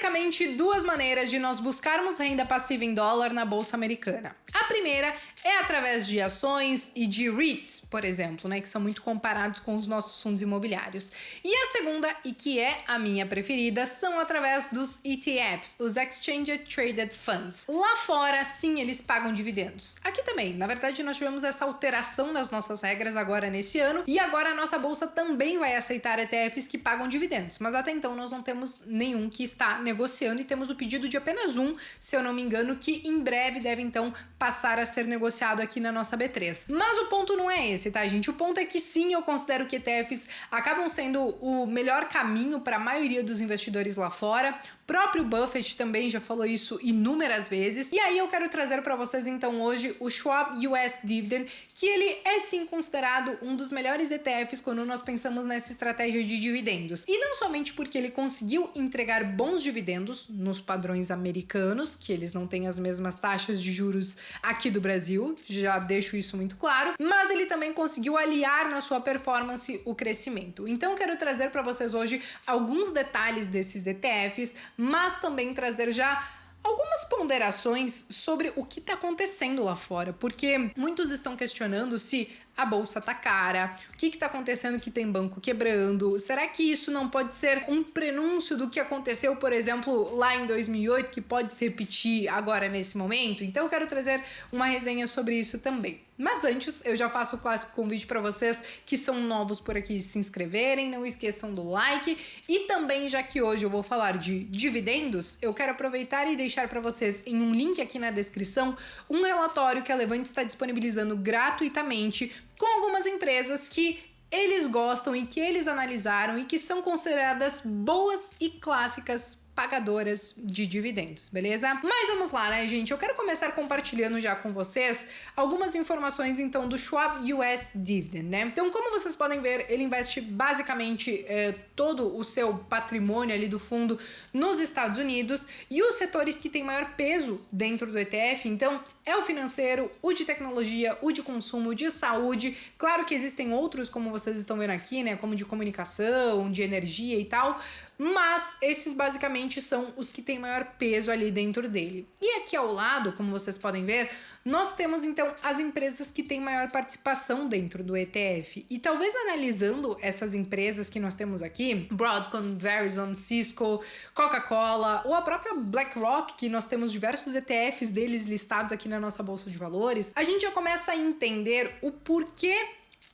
basicamente duas maneiras de nós buscarmos renda passiva em dólar na bolsa americana. A primeira é através de ações e de REITs, por exemplo, né, que são muito comparados com os nossos fundos imobiliários. E a segunda, e que é a minha preferida, são através dos ETFs, os Exchange Traded Funds. Lá fora, sim, eles pagam dividendos. Aqui também, na verdade, nós tivemos essa alteração nas nossas regras agora nesse ano, e agora a nossa bolsa também vai aceitar ETFs que pagam dividendos, mas até então nós não temos nenhum que está negociando e temos o pedido de apenas um, se eu não me engano, que em breve deve então passar a ser negociado aqui na nossa B3. Mas o ponto não é esse, tá, gente? O ponto é que sim, eu considero que ETFs acabam sendo o melhor caminho para a maioria dos investidores lá fora. O próprio Buffett também já falou isso inúmeras vezes. E aí eu quero trazer para vocês então hoje o Schwab US Dividend, que ele é sim considerado um dos melhores ETFs quando nós pensamos nessa estratégia de dividendos. E não somente porque ele conseguiu entregar bons dividendos nos padrões americanos, que eles não têm as mesmas taxas de juros aqui do Brasil, já deixo isso muito claro, mas ele também conseguiu aliar na sua performance o crescimento. Então quero trazer para vocês hoje alguns detalhes desses ETFs, mas também trazer já algumas ponderações sobre o que está acontecendo lá fora, porque muitos estão questionando se a bolsa tá cara, o que está acontecendo que tem banco quebrando, será que isso não pode ser um prenúncio do que aconteceu, por exemplo, lá em 2008, que pode se repetir agora nesse momento? Então eu quero trazer uma resenha sobre isso também. Mas antes, eu já faço o clássico convite para vocês que são novos por aqui se inscreverem, não esqueçam do like e também, já que hoje eu vou falar de dividendos, eu quero aproveitar e deixar para vocês em um link aqui na descrição um relatório que a Levante está disponibilizando gratuitamente com algumas empresas que eles gostam e que eles analisaram e que são consideradas boas e clássicas pagadoras de dividendos, beleza? Mas vamos lá, né, gente? Eu quero começar compartilhando já com vocês algumas informações, então, do Schwab US Dividend, né? Então, como vocês podem ver, ele investe basicamente todo o seu patrimônio ali do fundo nos Estados Unidos, e os setores que têm maior peso dentro do ETF, então, é o financeiro, o de tecnologia, o de consumo, o de saúde. Claro que existem outros, como vocês estão vendo aqui, né, como de comunicação, de energia e tal, mas esses basicamente são os que têm maior peso ali dentro dele. E aqui ao lado, como vocês podem ver, nós temos então as empresas que têm maior participação dentro do ETF. E talvez analisando essas empresas que nós temos aqui, Broadcom, Verizon, Cisco, Coca-Cola ou a própria BlackRock, que nós temos diversos ETFs deles listados aqui na nossa bolsa de valores, a gente já começa a entender o porquê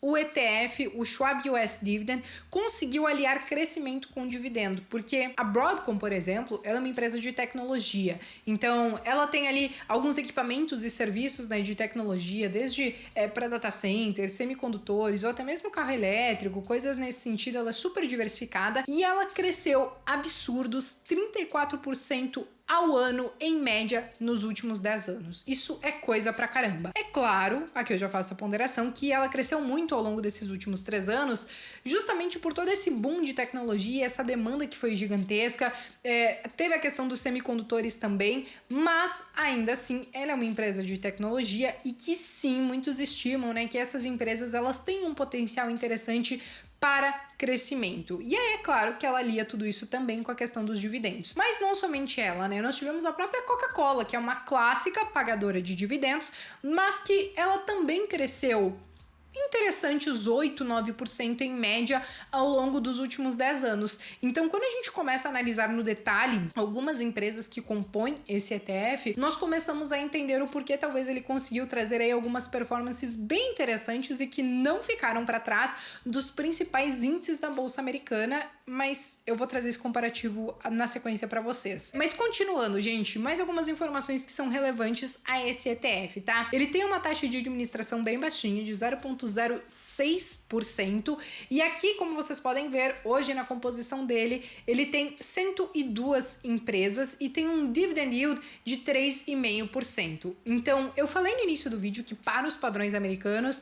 o ETF, o Schwab US Dividend, conseguiu aliar crescimento com dividendo, porque a Broadcom, por exemplo, ela é uma empresa de tecnologia, então ela tem ali alguns equipamentos e serviços, né, de tecnologia, desde para data center, semicondutores ou até mesmo carro elétrico, coisas nesse sentido. Ela é super diversificada e ela cresceu absurdos 34% ao ano, em média, nos últimos 10 anos. Isso é coisa pra caramba. É claro, aqui eu já faço a ponderação, que ela cresceu muito ao longo desses últimos 3 anos, justamente por todo esse boom de tecnologia, essa demanda que foi gigantesca. Teve a questão dos semicondutores também, mas ainda assim ela é uma empresa de tecnologia e que sim, muitos estimam, né, que essas empresas elas têm um potencial interessante para crescimento. E aí é claro que ela alia tudo isso também com a questão dos dividendos. Mas não somente ela, né? Nós tivemos a própria Coca-Cola, que é uma clássica pagadora de dividendos, mas que ela também cresceu interessantes 8, 9% em média ao longo dos últimos 10 anos. Então, quando a gente começa a analisar no detalhe algumas empresas que compõem esse ETF, nós começamos a entender o porquê talvez ele conseguiu trazer aí algumas performances bem interessantes e que não ficaram para trás dos principais índices da bolsa americana, mas eu vou trazer esse comparativo na sequência para vocês. Mas continuando, gente, mais algumas informações que são relevantes a esse ETF, tá? Ele tem uma taxa de administração bem baixinha, de 0,06%, e aqui, como vocês podem ver, hoje na composição dele, ele tem 102 empresas e tem um dividend yield de 3,5%. Então, eu falei no início do vídeo que para os padrões americanos,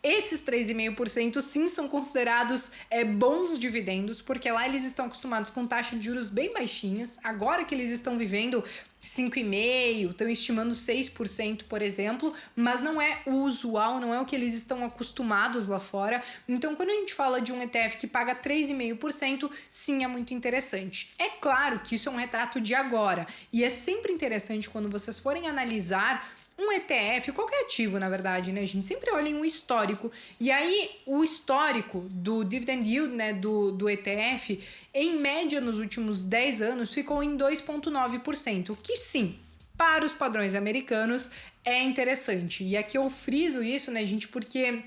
Esses 3,5% sim são considerados bons dividendos, porque lá eles estão acostumados com taxa de juros bem baixinhas. Agora que eles estão vivendo 5,5%, estão estimando 6%, por exemplo, mas não é o usual, não é o que eles estão acostumados lá fora. Então, quando a gente fala de um ETF que paga 3,5%, sim, é muito interessante. É claro que isso é um retrato de agora, e é sempre interessante quando vocês forem analisar um ETF, qualquer ativo, na verdade, né, gente? Sempre olhem um histórico. E aí, o histórico do dividend yield, né, do ETF, em média, nos últimos 10 anos, ficou em 2,9%, o que sim, para os padrões americanos, é interessante. E aqui eu friso isso, né, gente, porque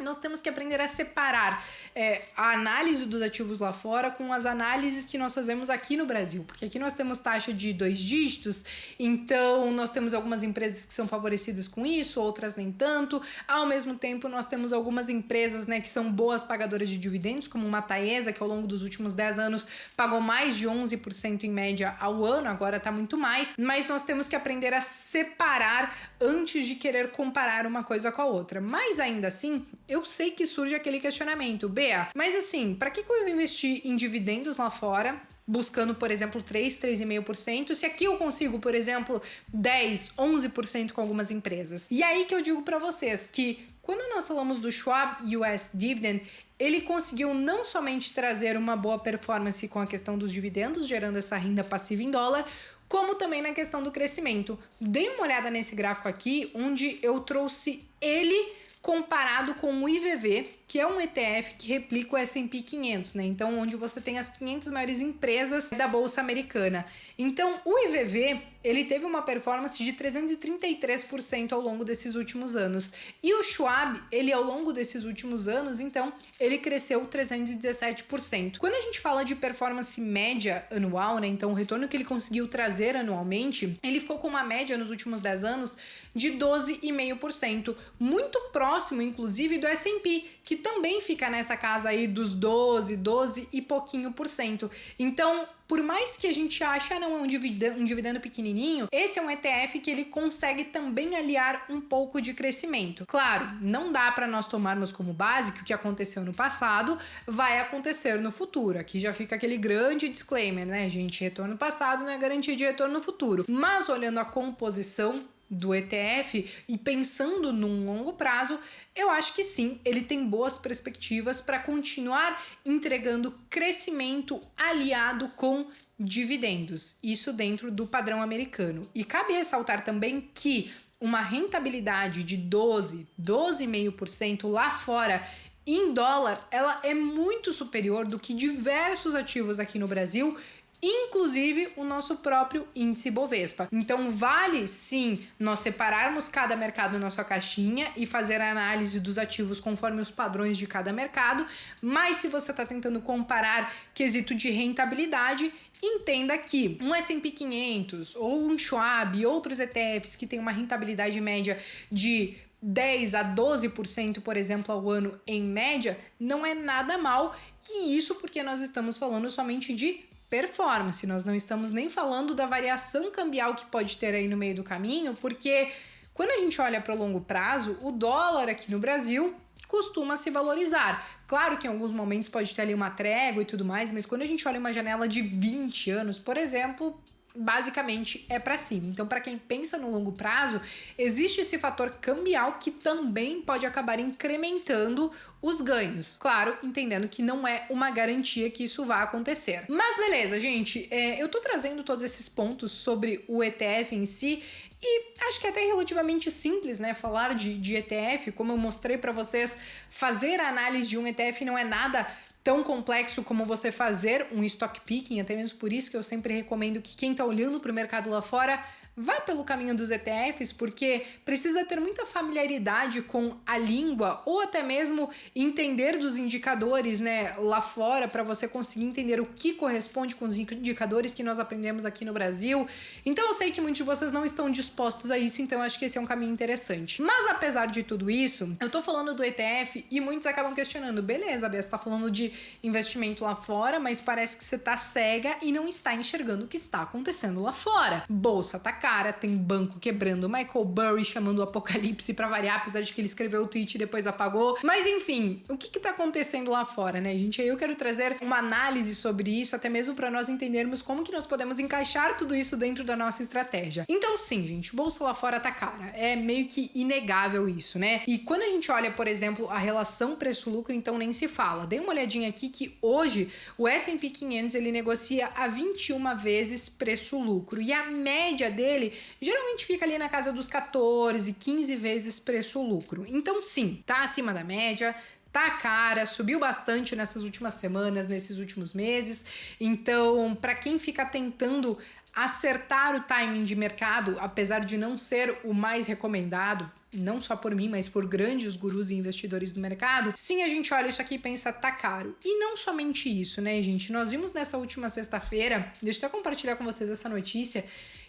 nós temos que aprender a separar a análise dos ativos lá fora com as análises que nós fazemos aqui no Brasil, porque aqui nós temos taxa de 2 dígitos, então nós temos algumas empresas que são favorecidas com isso, outras nem tanto. Ao mesmo tempo, nós temos algumas empresas, né, que são boas pagadoras de dividendos, como uma Taesa, que ao longo dos últimos 10 anos pagou mais de 11% em média ao ano, agora tá muito mais, mas nós temos que aprender a separar antes de querer comparar uma coisa com a outra. Mas ainda assim, eu sei que surge aquele questionamento, Bea, mas assim, para que eu vou investir em dividendos lá fora, buscando, por exemplo, 3,5%, se aqui eu consigo, por exemplo, 10, 11% com algumas empresas? E aí que eu digo para vocês que quando nós falamos do Schwab US Dividend, ele conseguiu não somente trazer uma boa performance com a questão dos dividendos, gerando essa renda passiva em dólar, como também na questão do crescimento. Dê uma olhada nesse gráfico aqui, onde eu trouxe ele comparado com o IVV, que é um ETF que replica o S&P 500, né? Então, onde você tem as 500 maiores empresas da Bolsa Americana. Então, o IVV, ele teve uma performance de 333% ao longo desses últimos anos. E o Schwab, ele ao longo desses últimos anos, então, ele cresceu 317%. Quando a gente fala de performance média anual, né? Então, o retorno que ele conseguiu trazer anualmente, ele ficou com uma média nos últimos 10 anos de 12,5%, muito próximo, inclusive, do S&P, que também fica nessa casa aí dos 12 e pouquinho por cento. Então, por mais que a gente ache, não, é um dividendo pequenininho, esse é um ETF que ele consegue também aliar um pouco de crescimento. Claro, não dá para nós tomarmos como base que o que aconteceu no passado vai acontecer no futuro. Aqui já fica aquele grande disclaimer, né, gente? Retorno passado não é garantia de retorno no futuro. Mas olhando a composição do ETF e pensando num longo prazo, eu acho que sim, ele tem boas perspectivas para continuar entregando crescimento aliado com dividendos, isso dentro do padrão americano. E cabe ressaltar também que uma rentabilidade de 12,5% lá fora em dólar, ela é muito superior do que diversos ativos aqui no Brasil, inclusive o nosso próprio índice Bovespa. Então vale sim nós separarmos cada mercado na sua caixinha e fazer a análise dos ativos conforme os padrões de cada mercado, mas se você está tentando comparar quesito de rentabilidade, entenda que um S&P 500 ou um Schwab e outros ETFs que têm uma rentabilidade média de 10 a 12%, por exemplo, ao ano em média, não é nada mal, e isso porque nós estamos falando somente de performance, nós não estamos nem falando da variação cambial que pode ter aí no meio do caminho, porque quando a gente olha para o longo prazo, o dólar aqui no Brasil costuma se valorizar. Claro que em alguns momentos pode ter ali uma trégua e tudo mais, mas quando a gente olha uma janela de 20 anos, por exemplo, basicamente é para cima. Então, para quem pensa no longo prazo, existe esse fator cambial que também pode acabar incrementando os ganhos. Claro, entendendo que não é uma garantia que isso vá acontecer. Mas beleza, gente, eu tô trazendo todos esses pontos sobre o ETF em si, e acho que é até relativamente simples, né, falar de ETF. Como eu mostrei para vocês, fazer a análise de um ETF não é nada tão complexo como você fazer um stock picking, até mesmo por isso que eu sempre recomendo que quem está olhando para o mercado lá fora vá pelo caminho dos ETFs, porque precisa ter muita familiaridade com a língua ou até mesmo entender dos indicadores, né, lá fora, para você conseguir entender o que corresponde com os indicadores que nós aprendemos aqui no Brasil. Então eu sei que muitos de vocês não estão dispostos a isso, então eu acho que esse é um caminho interessante. Mas apesar de tudo isso, eu tô falando do ETF e muitos acabam questionando, beleza, Bia, você tá falando de investimento lá fora, mas parece que você tá cega e não está enxergando o que está acontecendo lá fora. Bolsa tá cara, tem banco quebrando, Michael Burry chamando o apocalipse pra variar, apesar de que ele escreveu o tweet e depois apagou. Mas enfim, o que tá acontecendo lá fora, né, gente? Aí eu quero trazer uma análise sobre isso, até mesmo para nós entendermos como que nós podemos encaixar tudo isso dentro da nossa estratégia. Então sim, gente, bolsa lá fora tá cara. É meio que inegável isso, né? E quando a gente olha, por exemplo, a relação preço-lucro, então nem se fala. Dê uma olhadinha aqui que hoje o S&P 500 ele negocia a 21 vezes preço-lucro e a média dele geralmente fica ali na casa dos 14, 15 vezes preço-lucro. Então sim, tá acima da média, tá cara, subiu bastante nessas últimas semanas, nesses últimos meses. Então, para quem fica tentando acertar o timing de mercado, apesar de não ser o mais recomendado, não só por mim, mas por grandes gurus e investidores do mercado, sim, a gente olha isso aqui e pensa, tá caro. E não somente isso, né, gente? Nós vimos nessa última sexta-feira, deixa eu até compartilhar com vocês essa notícia,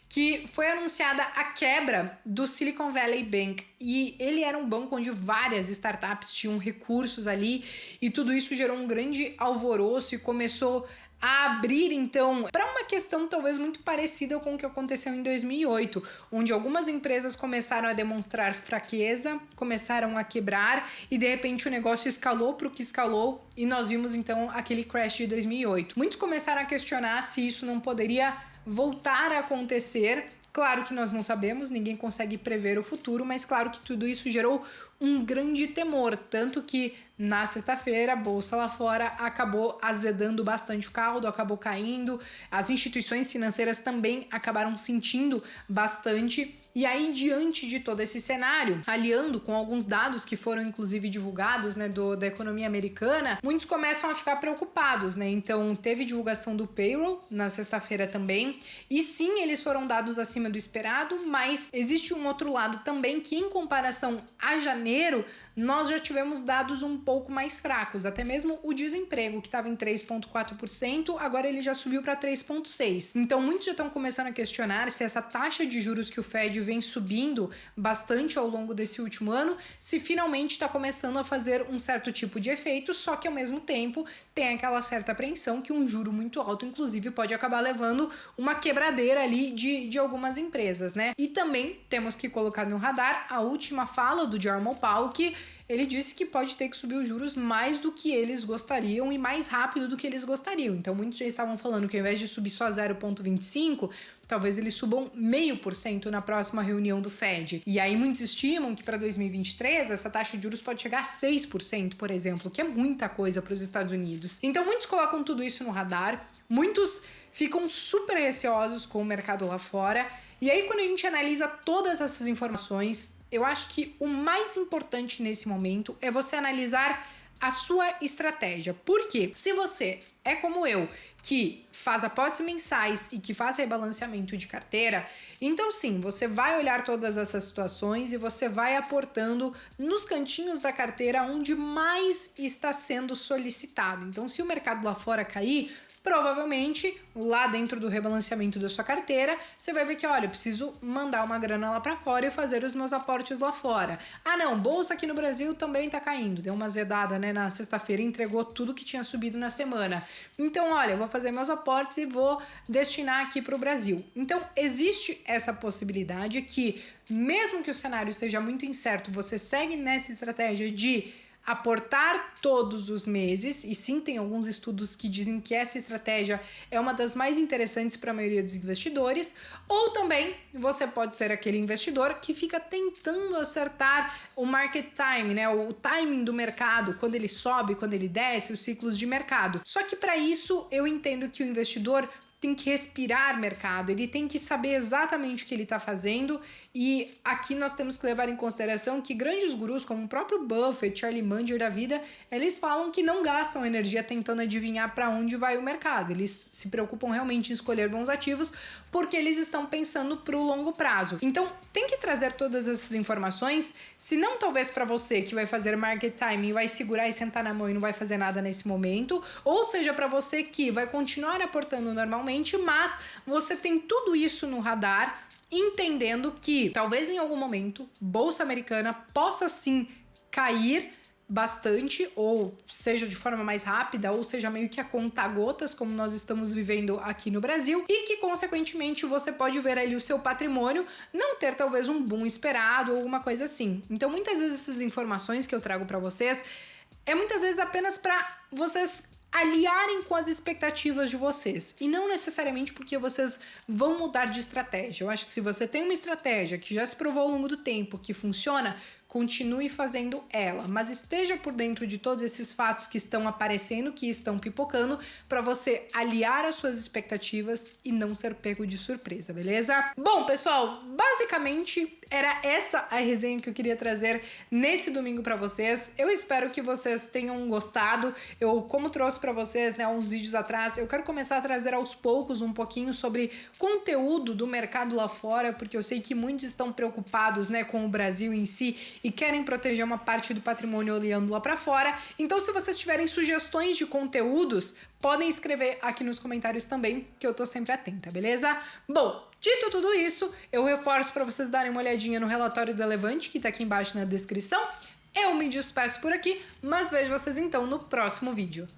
que foi anunciada a quebra do Silicon Valley Bank. E ele era um banco onde várias startups tinham recursos ali, e tudo isso gerou um grande alvoroço e começou a abrir, então, para uma questão talvez muito parecida com o que aconteceu em 2008, onde algumas empresas começaram a demonstrar fraqueza, começaram a quebrar e, de repente, o negócio escalou para o que escalou e nós vimos, então, aquele crash de 2008. Muitos começaram a questionar se isso não poderia voltar a acontecer. Claro que nós não sabemos, ninguém consegue prever o futuro, mas claro que tudo isso gerou um grande temor, tanto que na sexta-feira a bolsa lá fora acabou azedando bastante o caldo, acabou caindo, as instituições financeiras também acabaram sentindo bastante. E aí, diante de todo esse cenário, aliando com alguns dados que foram inclusive divulgados, né, da economia americana, muitos começam a ficar preocupados, né? Então, teve divulgação do payroll na sexta-feira também, e sim, eles foram dados acima do esperado, mas existe um outro lado também que, em comparação a janeiro, nós já tivemos dados um pouco mais fracos, até mesmo o desemprego, que estava em 3,4%, agora ele já subiu para 3,6%. Então, muitos já estão começando a questionar se essa taxa de juros que o Fed vem subindo bastante ao longo desse último ano, se finalmente está começando a fazer um certo tipo de efeito, só que ao mesmo tempo tem aquela certa apreensão que um juro muito alto, inclusive, pode acabar levando uma quebradeira ali de algumas empresas, né? E também temos que colocar no radar a última fala do Jerome Powell, que ele disse que pode ter que subir os juros mais do que eles gostariam e mais rápido do que eles gostariam. Então, muitos já estavam falando que ao invés de subir só 0,25%, talvez eles subam 0,5% na próxima reunião do Fed. E aí muitos estimam que para 2023 essa taxa de juros pode chegar a 6%, por exemplo, que é muita coisa para os Estados Unidos. Então, muitos colocam tudo isso no radar, muitos ficam super receosos com o mercado lá fora. E aí, quando a gente analisa todas essas informações, eu acho que o mais importante nesse momento é você analisar a sua estratégia. Por quê? Se você é como eu, que faz aportes mensais e que faz rebalanceamento de carteira, então sim, você vai olhar todas essas situações e você vai aportando nos cantinhos da carteira onde mais está sendo solicitado. Então, se o mercado lá fora cair, provavelmente, lá dentro do rebalanceamento da sua carteira, você vai ver que, olha, eu preciso mandar uma grana lá para fora e fazer os meus aportes lá fora. Ah, não, bolsa aqui no Brasil também tá caindo. Deu uma azedada, né, na sexta-feira, entregou tudo que tinha subido na semana. Então, olha, eu vou fazer meus aportes e vou destinar aqui para o Brasil. Então, existe essa possibilidade que, mesmo que o cenário seja muito incerto, você segue nessa estratégia de aportar todos os meses, e sim, tem alguns estudos que dizem que essa estratégia é uma das mais interessantes para a maioria dos investidores, ou também você pode ser aquele investidor que fica tentando acertar o market time, né, o timing do mercado, quando ele sobe, quando ele desce, os ciclos de mercado. Só que para isso eu entendo que o investidor tem que respirar mercado, ele tem que saber exatamente o que ele está fazendo, e aqui nós temos que levar em consideração que grandes gurus, como o próprio Buffett, Charlie Munger da vida, eles falam que não gastam energia tentando adivinhar para onde vai o mercado, eles se preocupam realmente em escolher bons ativos, porque eles estão pensando para o longo prazo. Então, tem que trazer todas essas informações, se não talvez para você que vai fazer market timing, vai segurar e sentar na mão e não vai fazer nada nesse momento, ou seja, para você que vai continuar aportando normalmente, mas você tem tudo isso no radar, entendendo que talvez em algum momento bolsa americana possa sim cair bastante, ou seja de forma mais rápida, ou seja meio que a conta-gotas, como nós estamos vivendo aqui no Brasil, e que, consequentemente, você pode ver ali o seu patrimônio não ter talvez um boom esperado ou alguma coisa assim. Então, muitas vezes essas informações que eu trago para vocês é muitas vezes apenas para vocês aliarem com as expectativas de vocês e não necessariamente porque vocês vão mudar de estratégia. Eu acho que se você tem uma estratégia que já se provou ao longo do tempo que funciona, continue fazendo ela, mas esteja por dentro de todos esses fatos que estão aparecendo, que estão pipocando, para você aliar as suas expectativas e não ser pego de surpresa, beleza? Bom, pessoal, basicamente era essa a resenha que eu queria trazer nesse domingo para vocês. Eu espero que vocês tenham gostado. Eu, como trouxe para vocês, né, uns vídeos atrás, eu quero começar a trazer aos poucos um pouquinho sobre conteúdo do mercado lá fora, porque eu sei que muitos estão preocupados, né, com o Brasil em si e querem proteger uma parte do patrimônio olhando lá para fora. Então, se vocês tiverem sugestões de conteúdos, podem escrever aqui nos comentários também, que eu tô sempre atenta, beleza? Bom, dito tudo isso, eu reforço para vocês darem uma olhadinha no relatório da Levante, que tá aqui embaixo na descrição. Eu me despeço por aqui, mas vejo vocês então no próximo vídeo.